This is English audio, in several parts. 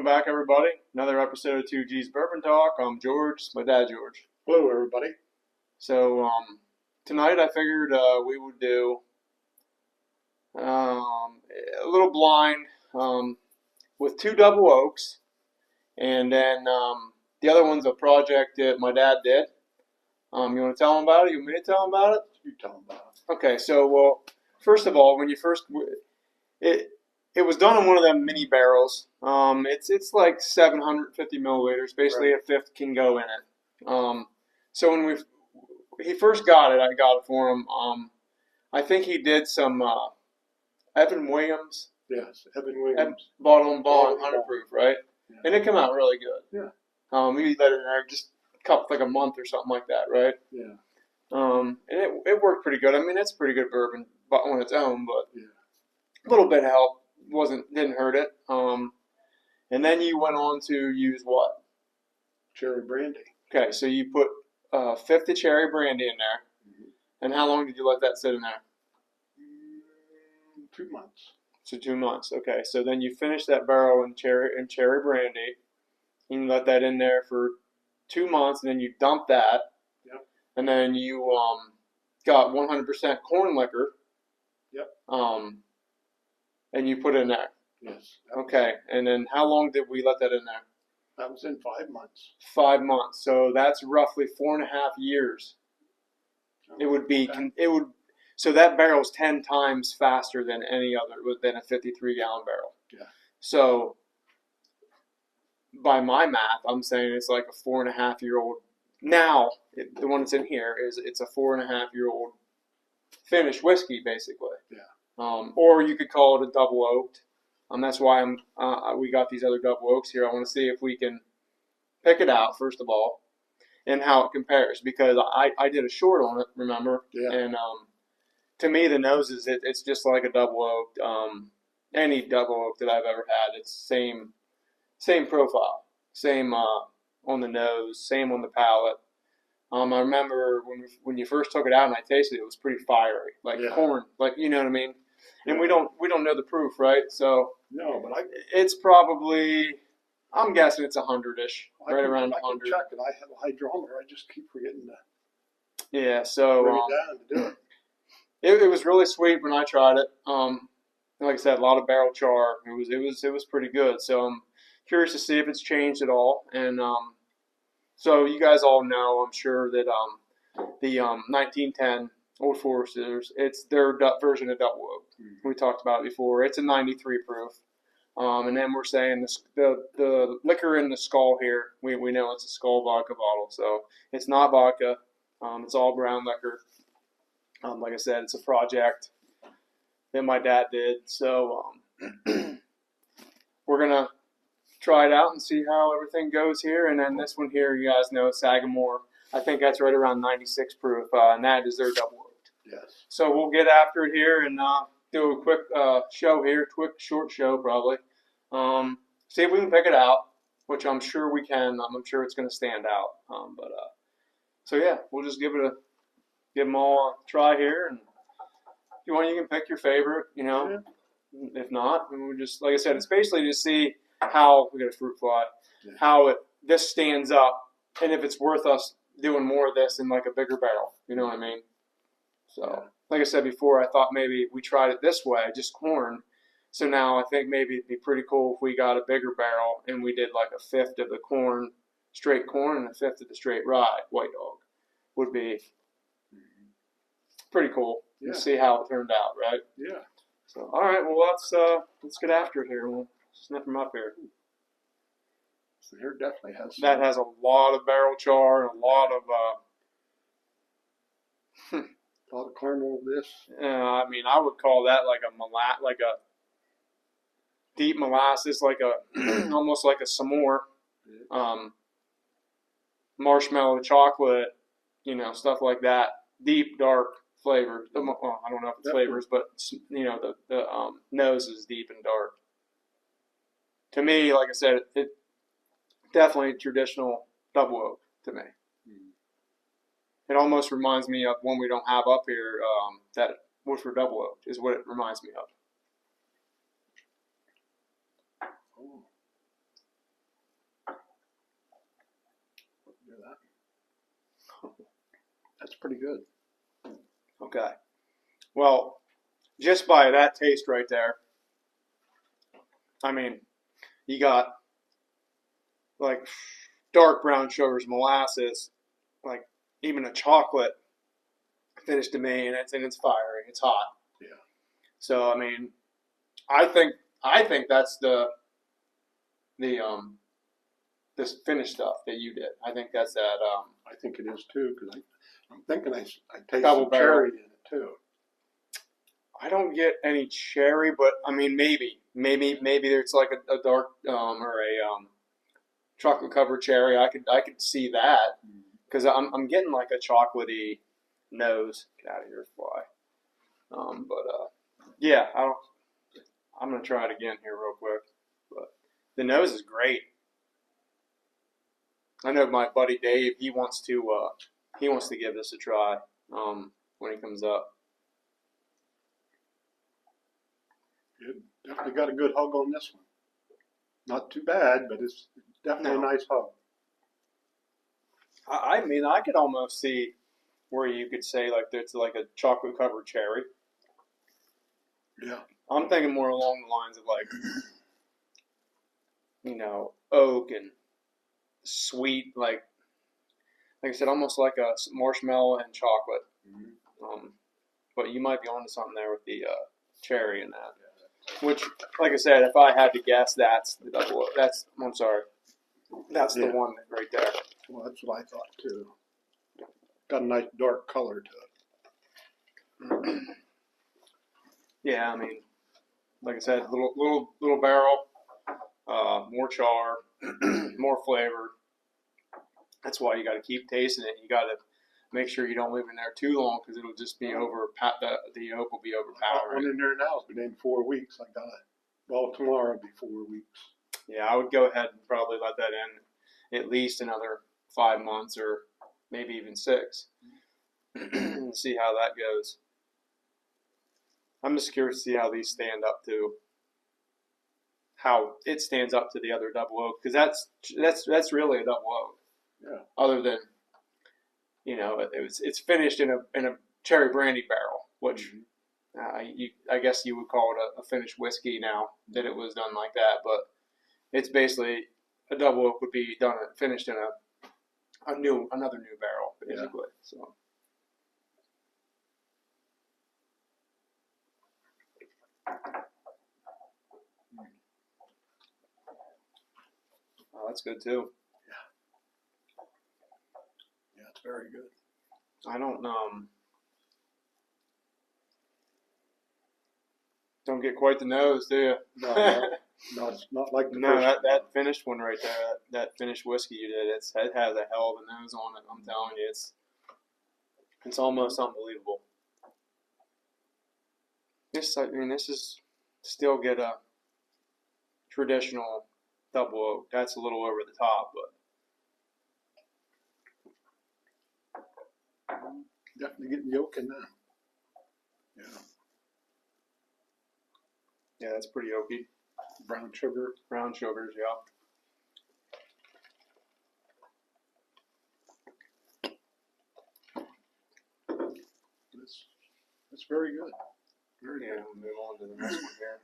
back, everybody. Another episode of 2G's Bourbon Talk. I'm George. My dad, George. Hello, everybody. So, tonight I figured we would do a little blind with two double oaks, and then the other one's a project that my dad did. You want to tell him about it? You want me to tell him about it? You tell them about Okay. So, well, first of all, when you first it was done in one of them mini barrels. It's like 750 milliliters. Basically, Right. a fifth can go in it. So when he first got it, I got it for him. I think he did some Evan Williams. it. Yes, Evan Williams. Bottle and bond, Bottle and 100 bond. proof, right? Yeah. And it came out really good. Yeah. We let it in there just a couple, like a month or something like that, right? Yeah. And it worked pretty good. I mean, it's pretty good bourbon on its own, but Yeah. a little bit of help didn't hurt it. And then you went on to use what? Cherry brandy. Okay, so you put a fifth of cherry brandy in there. Mm-hmm. And how long did you let that sit in there? 2 months. So 2 months. Okay, so then you finish that barrel in cherry brandy. You let that in there for 2 months, and then you dump that. Yep. And then you got 100% corn liquor. Yep. And you put it in there. Yes. Okay, and then how long did we let that in there? That was in 5 months. 5 months. So that's roughly 4.5 years. It would be. Okay. So that barrel's 10 times faster than any other than a 53-gallon barrel. Yeah. So by my math, I'm saying it's like a 4.5-year-old. Now the one that's in here it's a 4.5-year-old finished whiskey, basically. Yeah. Or you could call it a double oaked. That's why we got these other double oaks here. I want to see if we can pick it out first of all, and how it compares, because I did a short on it, remember? Yeah. And to me, the noses it's just like a double oaked. Any double oak that I've ever had, it's same profile, same on the nose, same on the palate. I remember when you first took it out and I tasted it, it was pretty fiery, like corn, like you know what I mean. And we don't know the proof, right? So No, but it's probably, I'm guessing it's 100-ish, right around I 100. can check it. I have a hydrometer. I just keep forgetting to Yeah, so bring it down to do it. it was really sweet when I tried it. Like I said, a lot of barrel char. It was pretty good. So I'm curious to see if it's changed at all. And so you guys all know, I'm sure, that the 1910 Old Foresters, it's their version of double oak. We talked about it before. It's a 93 proof. And then we're saying the liquor in the skull here, we know it's a skull vodka bottle. So it's not vodka. It's all brown liquor. Like I said, it's a project that my dad did. So we're going to try it out and see how everything goes here. And then this one here, you guys know, Sagamore. I think that's right around 96 proof, and that is their double oaked. Yes. So we'll get after it here and do a quick show here, quick short show probably. See if we can pick it out, which I'm sure we can. I'm sure it's going to stand out. So yeah, we'll just give them all a try here, and if you want, you can pick your favorite. You know, Yeah. if not, then we just, like I said, it's basically to see how we got a fruit fly, Yeah. how this stands up, and if it's worth us doing more of this in like a bigger barrel. You know what I mean? So, Yeah. like I said before, I thought maybe we tried it this way, just corn. So now I think maybe it'd be pretty cool if we got a bigger barrel and we did like a fifth of the corn, straight corn, and a fifth of the straight rye, white dog. Would be pretty cool. Yeah. To see how it turned out, right? Yeah. So, all right, well let's get after it here. We'll sniff them up here. So here definitely has some. That has a lot of barrel char and a lot of A lot of caramel. This. I mean, I would call that like a deep molasses, like a almost like a Sagamore, marshmallow chocolate, you know, stuff like that. Deep, dark flavors. Well, I don't know if it's flavors, but you know, the nose is deep and dark. To me, like I said, it definitely traditional double oak to me. It almost reminds me of one we don't have up here, that Woodford double oak is what it reminds me of. hear that. That's pretty good. Okay. Well, just by that taste right there, I mean, you got like dark brown sugars, molasses, like even a chocolate finish to me, and it's fiery, it's hot. Yeah. So I mean, I think that's the this finished stuff that you did. I think that's that I think it is too, because I'm thinking I taste double some barrel. cherry in it too. I don't get any cherry, but I mean maybe there's like a dark or a chocolate covered cherry. I could see that because I'm getting like a chocolatey nose. Get out of here, fly. Yeah, I'm gonna try it again here real quick. But the nose is great. I know my buddy Dave. He wants to give this a try when he comes up. It definitely got a good hug on this one. Not too bad, but it's definitely No. a nice hug. I mean, I could almost see where you could say like it's like a chocolate covered cherry. Yeah. I'm thinking more along the lines of like, oak and sweet, like I said, almost like a marshmallow and chocolate. But you might be onto something there with the cherry in that. Which, like I said, if I had to guess, that's the double. I'm sorry, that's the one right there. Well, that's what I thought too. Got a nice dark color to it. Yeah, I mean, like I said, little barrel, more char, more flavor. That's why you got to keep tasting it. You got to make sure you don't leave it in there too long because it'll just be the oak will be I'm overpowering. in there now. It's been in 4 weeks. I got it. Well, tomorrow will be 4 weeks. Yeah, I would go ahead and probably let that in at least another 5 months or maybe even 6 and see how that goes. I'm just curious to see how these stand up to how it stands up to the other double oak because that's really a double oak. Yeah. Other than it's finished in a cherry brandy barrel, which I guess you would call it a finished whiskey now that it was done like that, but it's basically a double oak would be finished in another new barrel basically. Yeah. So. Oh, that's good too. Yeah, it's very good. I don't get quite the nose, do you? No, it's not like the first that finished one right there, that finished whiskey you did, it has a hell of a nose on it. I'm telling you, it's almost unbelievable. This is still get a traditional double oak. That's a little over the top, but definitely getting yolk in that. Yeah. Yeah, that's pretty oaky. Brown sugar. Brown sugars, yeah. It's very good. Very good. We'll move on to the next one here.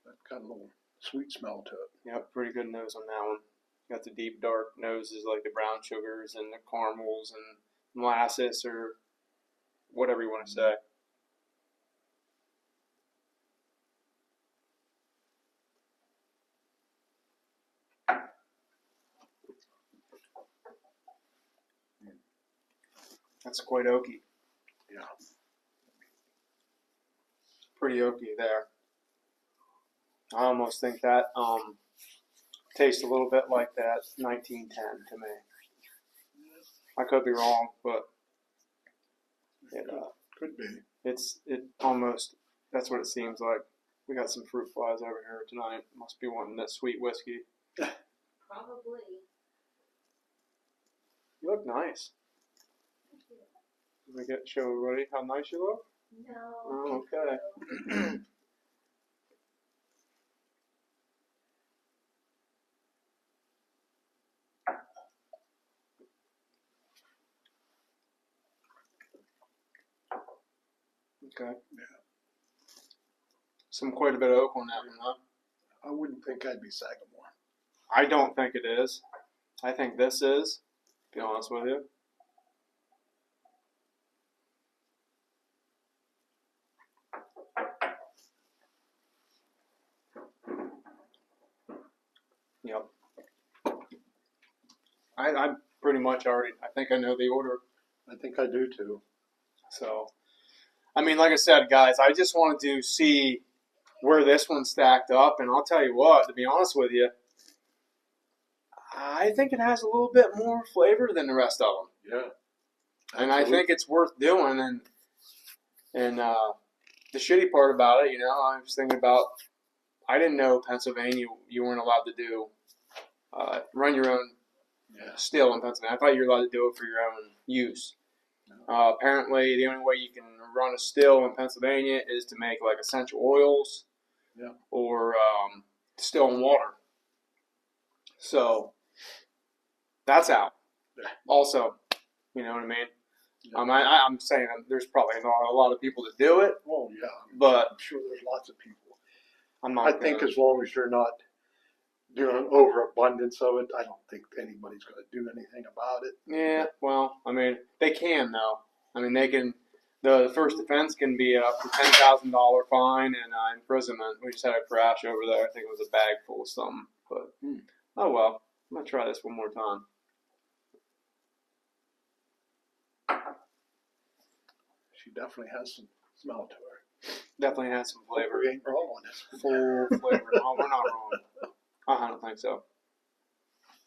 That's got a little sweet smell to it. Yep, pretty good nose on that one. Got the deep dark noses like the brown sugars and the caramels and molasses or whatever you want to say. That's quite oaky. Yeah. Pretty oaky there. I almost think that tastes a little bit like that 1910 to me. I could be wrong, but it could be. It almost, that's what it seems like. We got some fruit flies over here tonight. Must be wanting that sweet whiskey. Probably. You look nice. Let me show everybody how nice you look. No. Oh, okay. Okay. Yeah. Quite a bit of oak on that one, huh? I wouldn't think I'd be Sagamore. I don't think it is. I think this is, to be honest with you. Yep. I pretty much already, I think I know the order. I think I do too. So, I mean, like I said, guys, I just wanted to see where this one stacked up. And I'll tell you what, to be honest with you, I think it has a little bit more flavor than the rest of them. Yeah. And I think it's worth doing. And the shitty part about it, I was thinking about, I didn't know Pennsylvania, you weren't allowed to do, run your own still in Pennsylvania. I thought you were allowed to do it for your own use. No. Apparently, the only way you can run a still in Pennsylvania is to make like essential oils or still in water. So that's out. Yeah. Also, you know what I mean? Yeah. I'm saying there's probably not a lot of people that do it. Oh yeah, but I'm sure there's lots of people. I'm not. I think as long as you're not doing an overabundance of it, I don't think anybody's going to do anything about it. Yeah, well, I mean, they can though. I mean, they can. The first offense can be up to $10,000 fine and imprisonment. We just had a crash over there. I think it was a bag full of something. But oh well, I'm gonna try this one more time. She definitely has some smell to her. Definitely has some flavor. We ain't wrong on this. Full flavor. No, we're not wrong. I don't think so.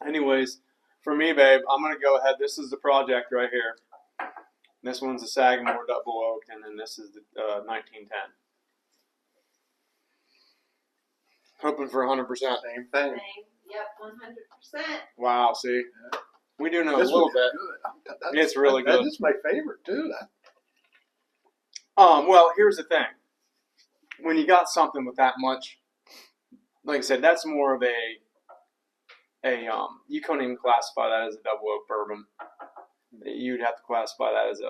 Anyways, for me, babe, I'm gonna go ahead. This is the project right here. This one's the Sagamore Double Oaked, and then this is the 1910. Hoping for 100%. Same thing. Same. Yep, 100%. Wow, see? We do know This a little one bit. is good. It's really good. That is my favorite too. Well, here's the thing. When you got something with that much, like I said, that's more of you couldn't even classify that as a double oak bourbon. You'd have to classify that as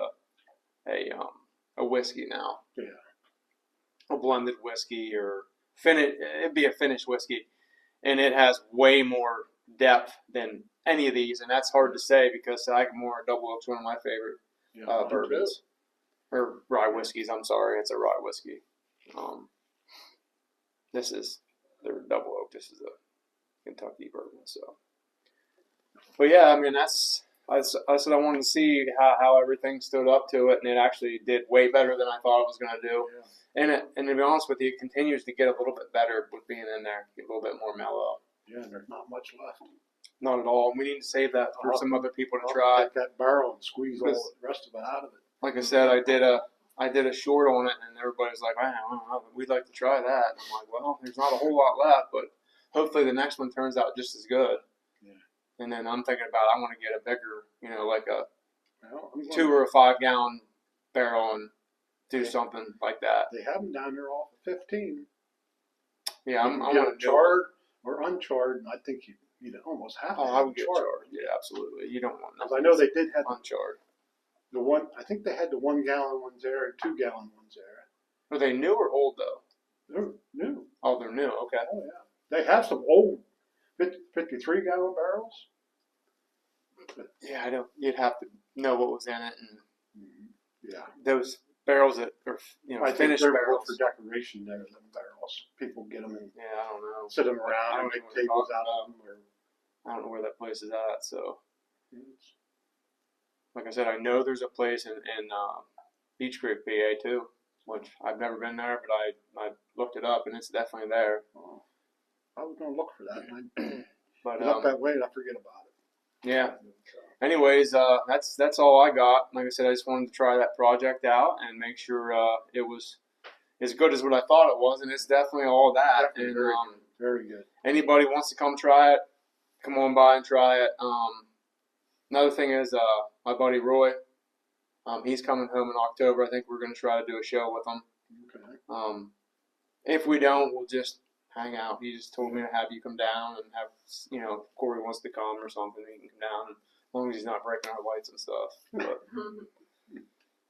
a whiskey now. Yeah. A blended whiskey or it'd be a finished whiskey, and it has way more depth than any of these, and that's hard to say because Sagamore Double Oak's one of my favorite bourbons or rye whiskeys. I'm sorry, it's a rye whiskey. This is their Double Oak. This is a Kentucky bourbon. So, but yeah, I mean I said I wanted to see how everything stood up to it, and it actually did way better than I thought it was going to do. Yeah. And to be honest with you, it continues to get a little bit better with being in there, get a little bit more mellow. Yeah, and there's not much left. Not at all. We need to save that for some other people to I'll try. take that barrel and squeeze all the rest of it out of it. Like I said, I did a short on it, and everybody's like, "I don't know, we'd like to try that." And I'm like, "Well, there's not a whole lot left, but hopefully the next one turns out just as good." Yeah. And then I'm thinking about I want to get a bigger, like a Well, 2 or a 5 gallon barrel and do something like that. They have them down there off of 15. Yeah, I You can want get to them charred or uncharred, and I think you'd almost have to. Oh, I would get charred. charred. Yeah, absolutely. You don't want Because nothing. I know they did have uncharred. the one. I think they had the 1 gallon ones there and 2 gallon ones there. Are they new or old though? They're new. Oh, they're new. Okay. Oh yeah. They have some old 53 gallon barrels. Yeah, I don't. You'd have to know what was in it, and Yeah. those barrels that are I think finished they're more barrels. for decoration there than barrels. People get them and Yeah, I don't know. sit them I around don't and make know what you're tables talking out of them. Or, I don't know where that place is at. So, it's- like I said, I know there's a place in Beach Creek, PA too, which I've never been there, but I looked it up and it's definitely there. oh, I was going to look for that. And I But get up that way and I forget about it. yeah. Anyways, that's all I got. Like I said, I just wanted to try that project out and make sure it was as good as what I thought it was, and it's definitely all that. Definitely And very good. Very good. anybody wants to come try it, come on by and try it. Another thing is my buddy Roy. He's coming home in October. I think we're going to try to do a show with him. Okay. If we don't, we'll just hang out. He just told me to have you come down and have, if Corey wants to come or something, he can come down. As long as he's not breaking our lights and stuff. But,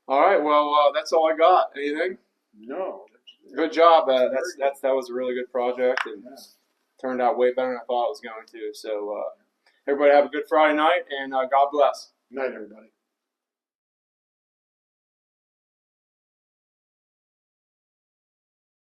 All right. Well, that's all I got. Anything? No. Good job. Very That was a really good project and Yeah. turned out way better than I thought it was going to. So everybody have a good Friday night and God bless. Night, everybody.